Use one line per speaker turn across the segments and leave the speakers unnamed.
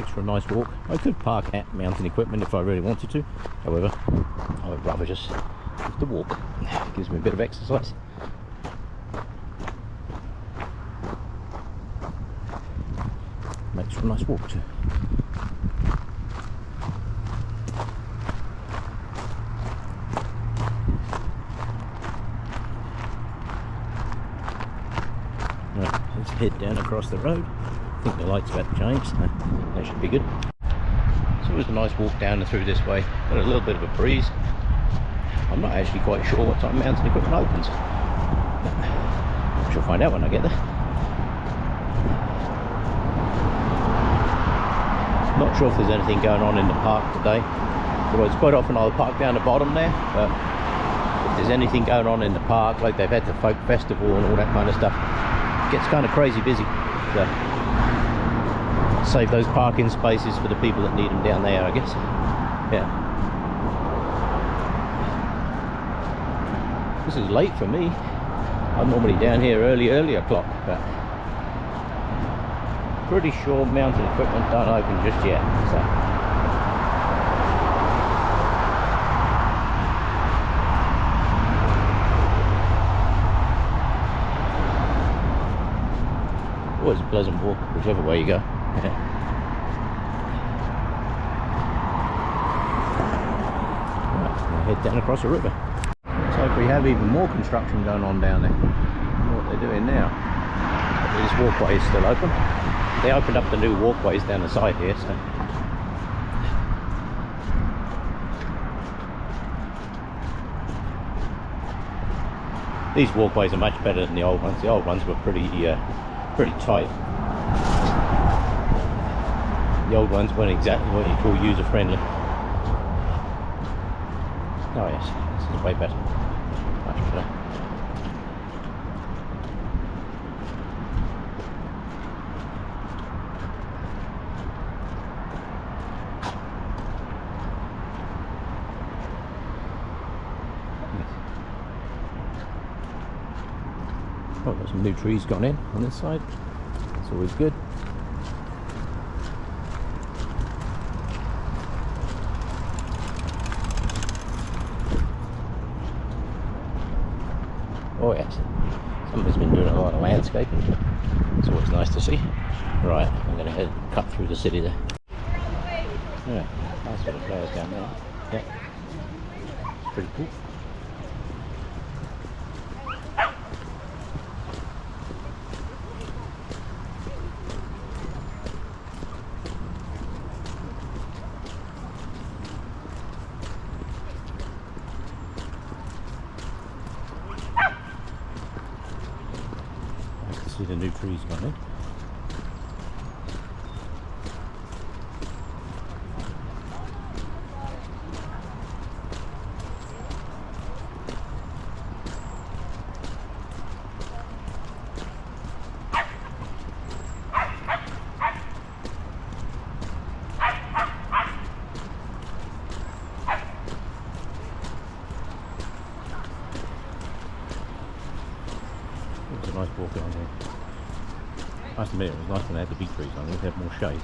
makes for a nice walk. I could park at mountain equipment if I really wanted to. However, I would rather just have to walk. It gives me a bit of exercise. Makes for a nice walk too. Right, let's head down across the road. I think the light's about to change, so that should be good. So it was a nice walk down and through this way. Got a little bit of a breeze. I'm not actually quite sure what time mountain equipment opens. I shall find out when I get there. Not sure if there's anything going on in the park today. Otherwise, quite often I'll park down the bottom there, but if there's anything going on in the park, like they've had the folk festival and all that kind of stuff, it gets kind of crazy busy. So save those parking spaces for the people that need them down there, I guess. Yeah. This is late for me. I'm normally down here early o'clock, but pretty sure mountain equipment don't open just yet. So always a pleasant walk, whichever way you go. Right, head down across the river. Looks like we have even more construction going on down there. I don't know what they're doing now. This walkway is still open. They opened up the new walkways down the side here, so these walkways are much better than the old ones. The old ones were pretty tight. The old ones weren't exactly what you call user friendly. Oh yes, this is way better. Much better. Oh, there's some new trees gone in on this side. That's always good. Oh yes, somebody's been doing a lot of landscaping. It's always nice to see. Right, I'm going to cut through the city there. Yeah, nice little flowers down there. Yeah, it's pretty cool. See the new trees gone in. It was a nice walk down here. I must admit, it was nice when they had the big trees on. They had more shade.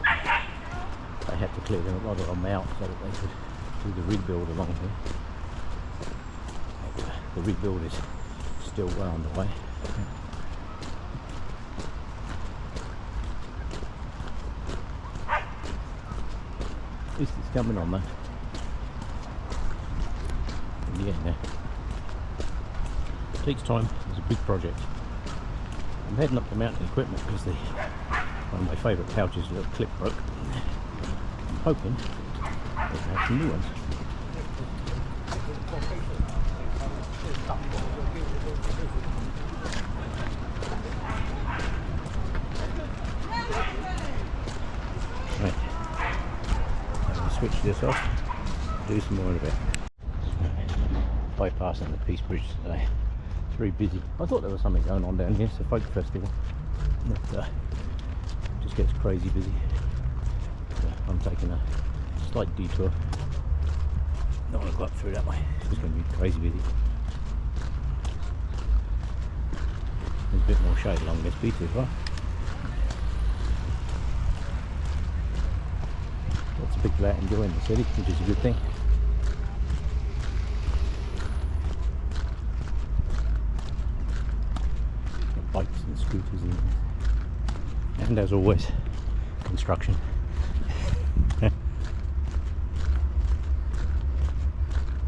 They had to clear them, a lot of them out so that they could do the rebuild along here. But, the rebuild is still well underway. At least it's coming on though. In the end there. It takes time. It's a big project. I'm heading up to mountain equipment because one of my favourite couches, a little clip broke. I'm hoping that they have some new ones. Right, I'm going to switch this off, do some more of it. Bypassing the Peace Bridge today. Very busy. I thought there was something going on down here. It's a folk festival. But just gets crazy busy. So I'm taking a slight detour. Don't want to go up through that way. It's just going to be crazy busy. There's a bit more shade along this beach as well. people out enjoying the city, which is a good thing. Got bikes and scooters in there. And as always, construction.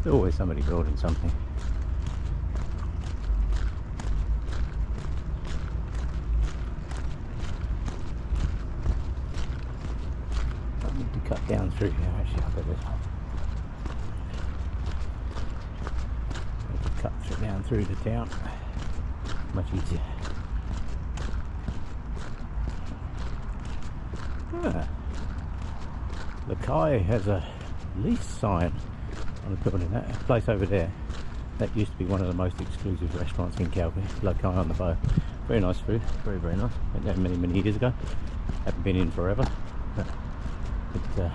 There's always somebody building something. I need to cut down through here, actually. I'll go this way. Cut down through the town. Much easier. Lakai has a lease sign on the building. That place over there, that used to be one of the most exclusive restaurants in Calgary. Lakai on the Bow. Very nice food, very nice. Went there many years ago. Haven't been in forever, but it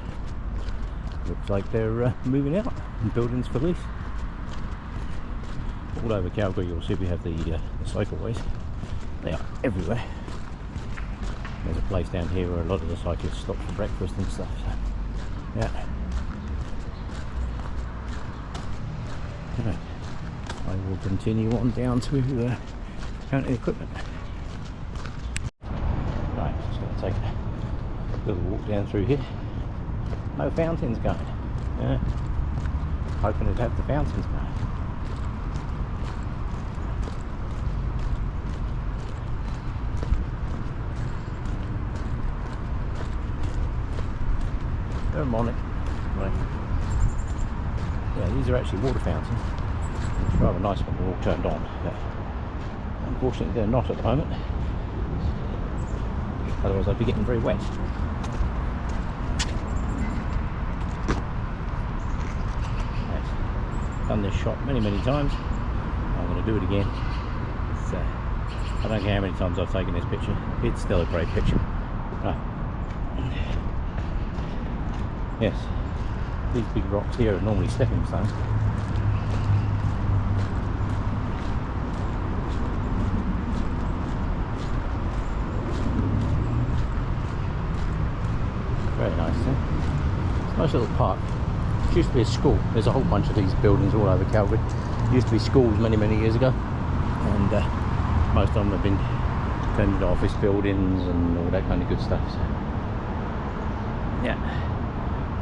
looks like they're moving out and buildings for lease. All over Calgary you'll see we have the cycleways. They are everywhere. There's a place down here where a lot of the cyclists stop for breakfast and stuff. So, yeah. Right. I will continue on down to count the equipment. Right, just going to take a little walk down through here. No fountains going. Yeah. Hoping it'd have the fountains going. They're morning. Right. Yeah, these are actually water fountains. It's rather nice when they're all turned on. But unfortunately, they're not at the moment. Otherwise, I'd be getting very wet. Right. Done this shot many times. I'm going to do it again. So, I don't care how many times I've taken this picture. It's still a great picture. Right. Yes, these big rocks here are normally stepping stones. Very nice, eh? It's a nice little park. It used to be a school. There's a whole bunch of these buildings all over Calgary. It used to be schools many years ago, and most of them have been turned into office buildings and all that kind of good stuff. So, yeah.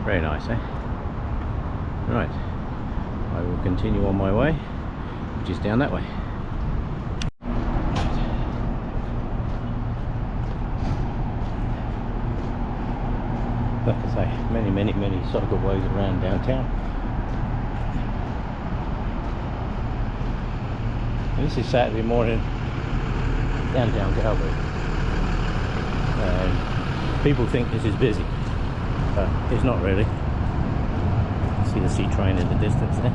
Very nice, eh? Right, I will continue on my way, which is down that way. Like I say, many cycleways around downtown. And this is Saturday morning, downtown Calgary. And people think this is busy. It's not really. See the sea train in the distance there.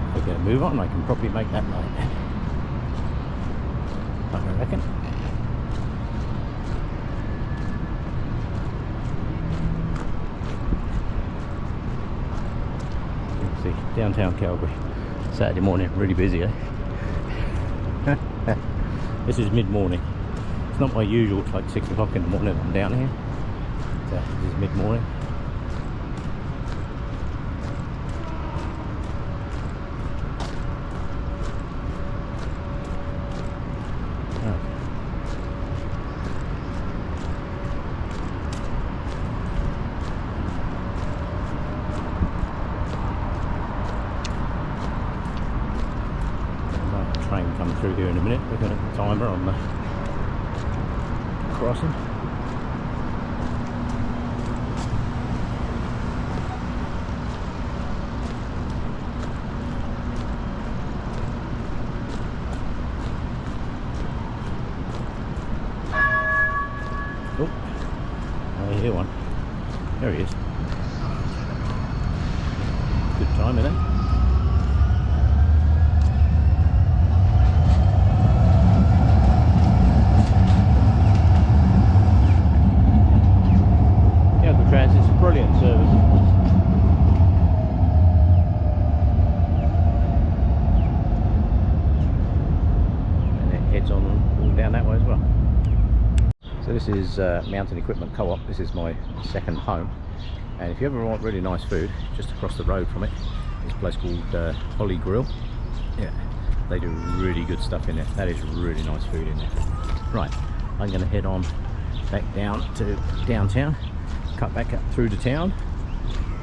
If we're going to move on, I can probably make that light. I reckon. You can see downtown Calgary. Saturday morning, really busy, eh? This is mid-morning. It's not my usual, it's like 6 o'clock in the morning I'm down here. So this is mid-morning. Train come through here in a minute. We're going to put the timer on the crossing. Oh, I hear one. There he is. Good time, isn't it? It's a brilliant service. walk down that way as well. So this is Mountain Equipment Co-op. This is my second home, and if you ever want really nice food, just across the road from it is a place called Holly Grill. Yeah, they do really good stuff in there. That is really nice food in there. Right, I'm going to head on back down to downtown, cut back up through the town.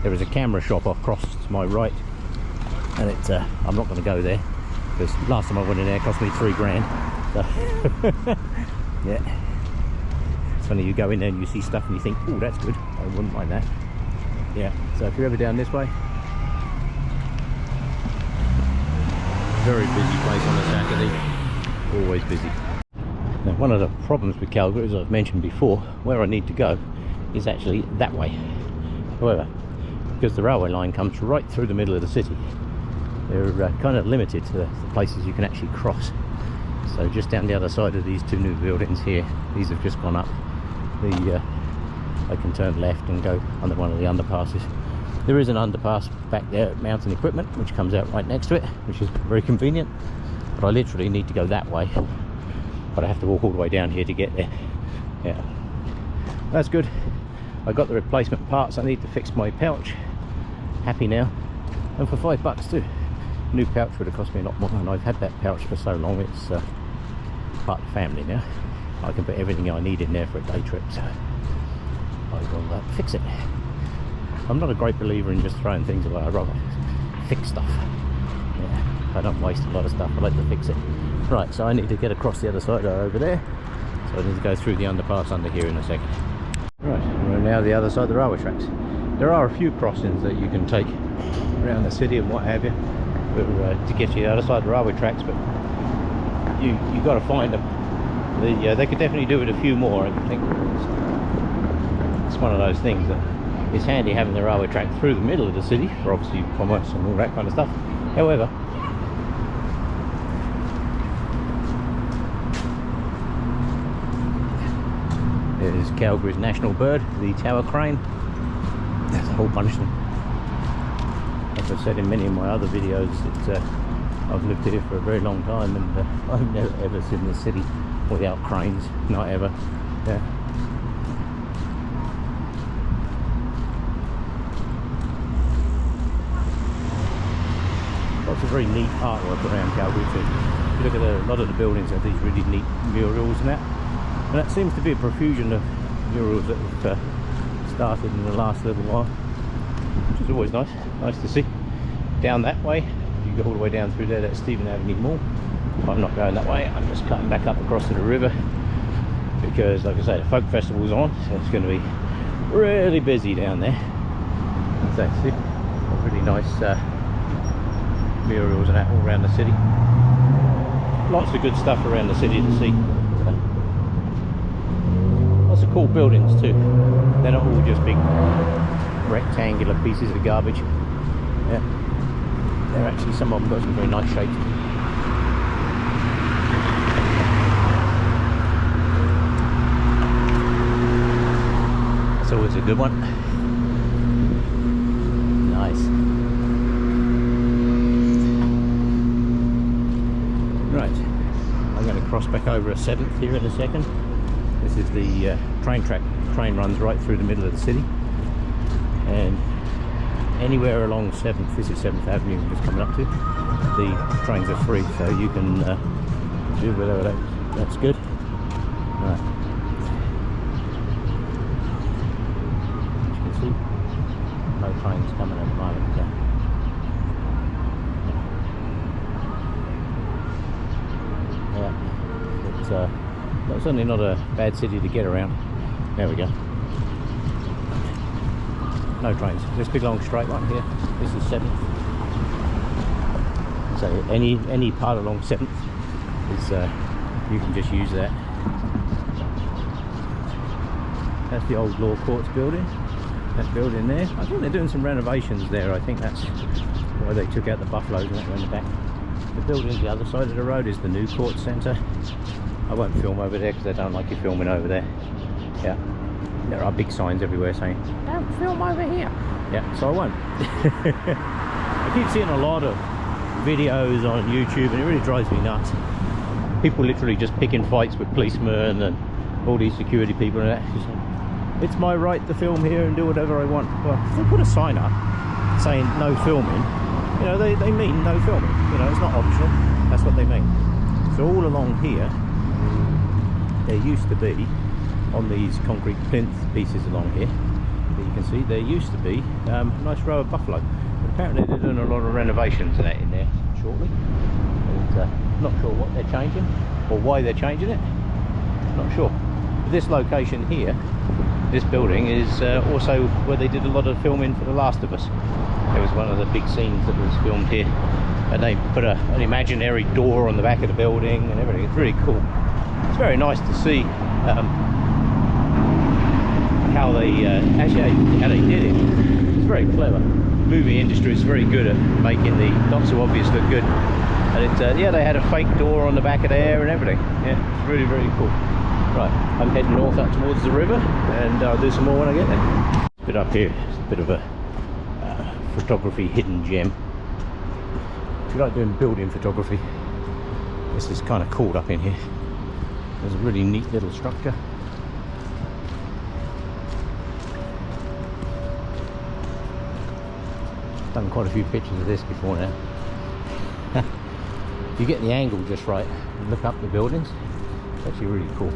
There is a camera shop across to my right, and it's I'm not going to go there because last time I went in there it cost me $3 grand. So yeah, it's funny, you go in there and you see stuff and you think, oh, that's good, I wouldn't mind that. Yeah, so if you're ever down this way, very busy place on a Saturday, always busy. Now, one of the problems with Calgary, as I've mentioned before, where I need to go is actually that way. However, because the railway line comes right through the middle of the city, they're kind of limited to the places you can actually cross. So just down the other side of these two new buildings here, these have just gone up. I can turn left and go under one of the underpasses. There is an underpass back there at Mountain Equipment, which comes out right next to it, which is very convenient. But I literally need to go that way. But I have to walk all the way down here to get there. Yeah, that's good. I got the replacement parts I need to fix my pouch. Happy now. And for $5 too. New pouch would have cost me a lot more, and I've had that pouch for so long, it's part of the family now. I can put everything I need in there for a day trip, so I will fix it. I'm not a great believer in just throwing things away. I'd rather fix stuff. Yeah, I don't waste a lot of stuff, I like to fix it. Right, so I need to get across the other side over there, so I need to go through the underpass under here in a second. Right, we're now the other side of the railway tracks. There are a few crossings that you can take around the city and what have you, to get you the other side of the railway tracks, but you got to find them. They could definitely do it a few more. I think it's one of those things that it's handy having the railway track through the middle of the city for obviously commerce and all that kind of stuff. However, there's Calgary's national bird, the tower crane. There's a whole bunch of them. As I've said in many of my other videos, I've lived here for a very long time, and I've never ever seen the city without cranes, not ever. Yeah. Lots of very neat artwork around Calgary too. If you look at a lot of the buildings have these really neat murals and that seems to be a profusion of murals that have started in the last little while, which is always nice to see. Down that way, if you go all the way down through there, that's Stephen Avenue Mall. I'm not going that way, I'm just cutting back up across to the river because, like I say, the folk festival's on, so it's going to be really busy down there. So see, really nice murals and that all around the city. Lots of good stuff around the city to see. Lots of cool buildings too. They're not all just big rectangular pieces of garbage. Yeah, they're actually, some of them got some very nice shapes. That's always a good one. Nice. Right, I'm going to cross back over a 7th here in a second. This is the train track. Train runs right through the middle of the city, and anywhere along 7th, this is 7th Avenue I'm just coming up to, the trains are free, so you can do whatever. That's good. Right. As you can see, no trains coming at the moment. Yeah, it's certainly not a bad city to get around. There we go. No trains. This big long straight one here. This is 7th. So any part along 7th is you can just use that. That's the old Law Courts building. That building there. I think they're doing some renovations there. I think that's why they took out the buffaloes and that went in the back. The building on the other side of the road is the new court centre. I won't film over there because I don't like you filming over there. Yeah, there are big signs everywhere saying don't film over here. Yeah, so I won't. I keep seeing a lot of videos on YouTube and it really drives me nuts people literally just picking fights with policemen and all these security people and that. It's my right to film here and do whatever I want. Well, if they put a sign up saying no filming, you know, they mean no filming. You know, it's not optional. That's what they mean. So all along here, there used to be, on these concrete plinth pieces along here, that you can see, there used to be a nice row of buffalo. But apparently they're doing a lot of renovations and that in there shortly. And not sure what they're changing or why they're changing it. Not sure. But this location here, this building, is also where they did a lot of filming for The Last of Us. It was one of the big scenes that was filmed here, and they put an imaginary door on the back of the building and everything. It's really cool. It's very nice to see how they how they did it. It's very clever. The movie industry is very good at making the not so obvious look good. And yeah, they had a fake door on the back of there and everything. Yeah, it's really, really cool. Right, I'm heading north up towards the river, and I'll do some more when I get there. A bit up here, it's a bit of a photography hidden gem. If you like doing building photography, this is kind of cool up in here. There's a really neat little structure. Done quite a few pictures of this before now. If you get the angle just right and look up the buildings, it's actually really cool.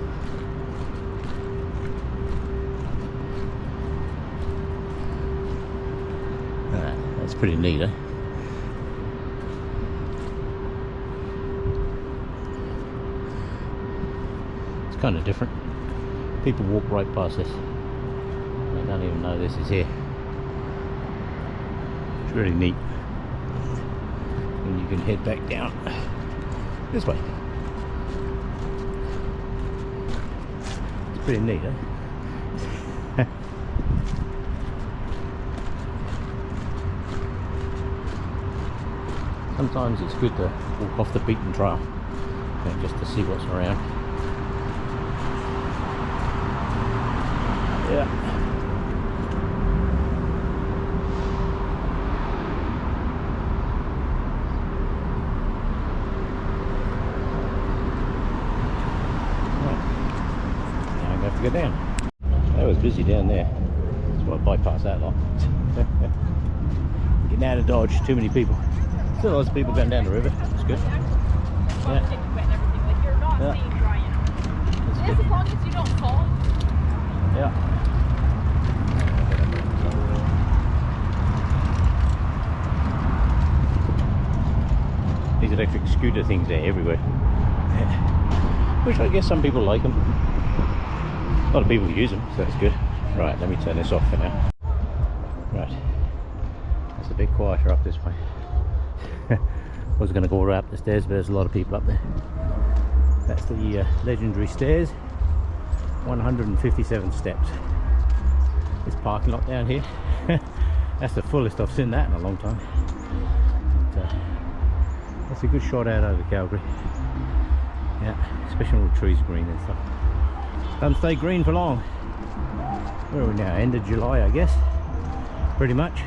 That's pretty neat, eh? It's kind of different. People walk right past this. They don't even know this is here. It's really neat. And you can head back down this way. It's pretty neat, eh? Sometimes it's good to walk off the beaten trail, just to see what's around. Yeah. Right. Now I'm going to have to go down. That was busy down there. That's why I bypassed that lot. Getting out of Dodge, too many people. Still lots of people going down the river. It's good. Yeah. Yeah.
As long as you don't fall.
Yeah. These electric scooter things are everywhere. Yeah. Which I guess some people like them. A lot of people use them, so that's good. Right, let me turn this off for now. Right. It's a bit quieter up this way. I was going to go right up the stairs, but there's a lot of people up there. That's the legendary stairs. 157 steps. This parking lot down here. That's the fullest I've seen that in a long time. But, that's a good shot out over Calgary. Yeah, especially when the trees green and stuff. Doesn't stay green for long. Where are we now? End of July, I guess. Pretty much.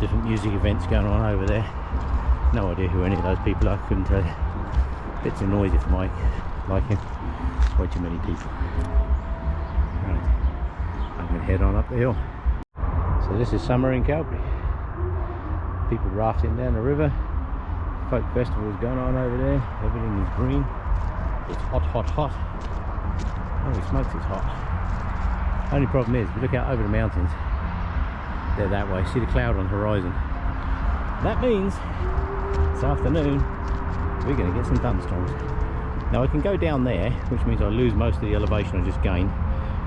Different music events going on over there. No idea who any of those people are, couldn't tell you. Bits of noisy for Mike, like him. Way too many people. Right. I'm going to head on up the hill. So this is summer in Calgary. People rafting down the river. Folk festival is going on over there. Everything is green. It's hot, hot, hot. Holy smokes, it's hot. Only problem is, if you look out over the mountains, they're that way. See the cloud on the horizon. That means this afternoon we're going to get some thunderstorms. Now I can go down there, which means I lose most of the elevation I just gained,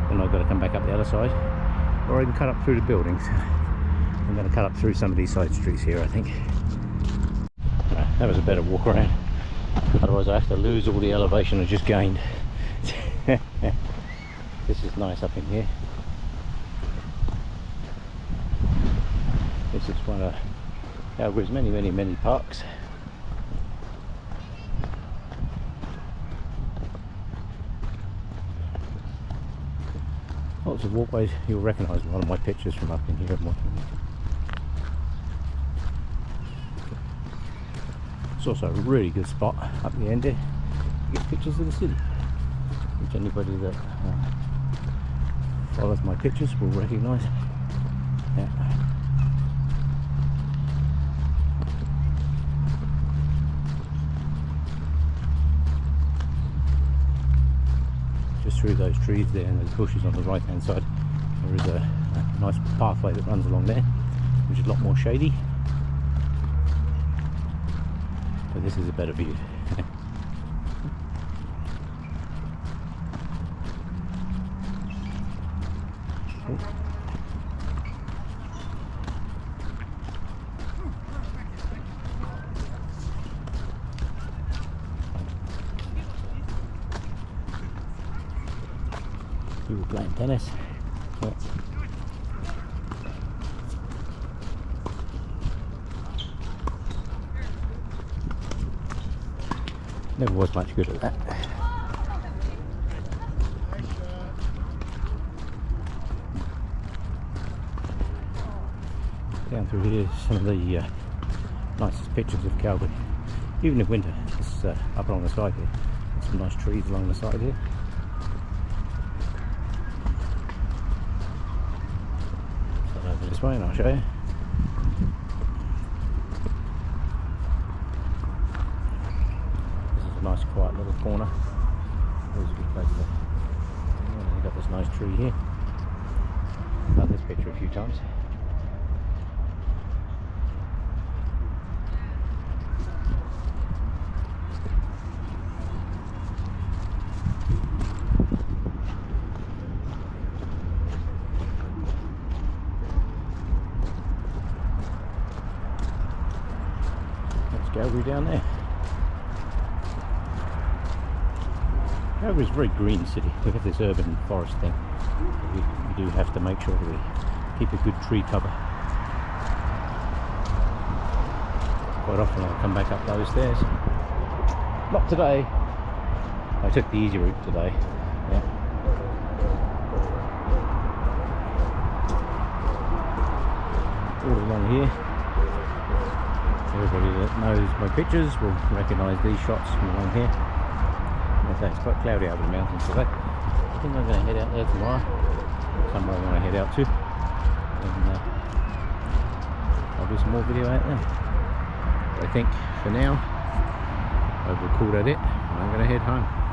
and I've got to come back up the other side, or I can cut up through the buildings. I'm going to cut up through some of these side streets here, I think. That was a better walk around. Otherwise I have to lose all the elevation I just gained. This is nice up in here. This is one of Calgary's many parks. Lots of walkways. You'll recognise a lot of my pictures from up in here. It's also a really good spot up the end there to get pictures of the city, which anybody that follows my pictures will recognise. Yeah. Just through those trees there and those bushes on the right hand side, there is a nice pathway that runs along there, which is a lot more shady. But this is a better view. People playing tennis. Yeah. Never was much good at that. Down through here, some of the nicest pictures of Calgary. Even in winter, it's up along the side here. There's some nice trees along the side here. So over this way and I'll show you. Nice quiet little corner. Always a good place to. You've got this nice tree here. I've done this picture a few times. That's Calgary down there. Calgary's a very green city. We have this urban forest thing. We do have to make sure that we keep a good tree cover. Quite often I'll come back up those stairs. Not today. I took the easy route today. Yeah. All along here. Everybody that knows my pictures will recognise these shots from along here. It's quite cloudy over the mountains today. I think I'm going to head out there tomorrow. Somewhere I want to head out to. And I'll do some more video out there. But I think for now, I've recorded it and I'm going to head home.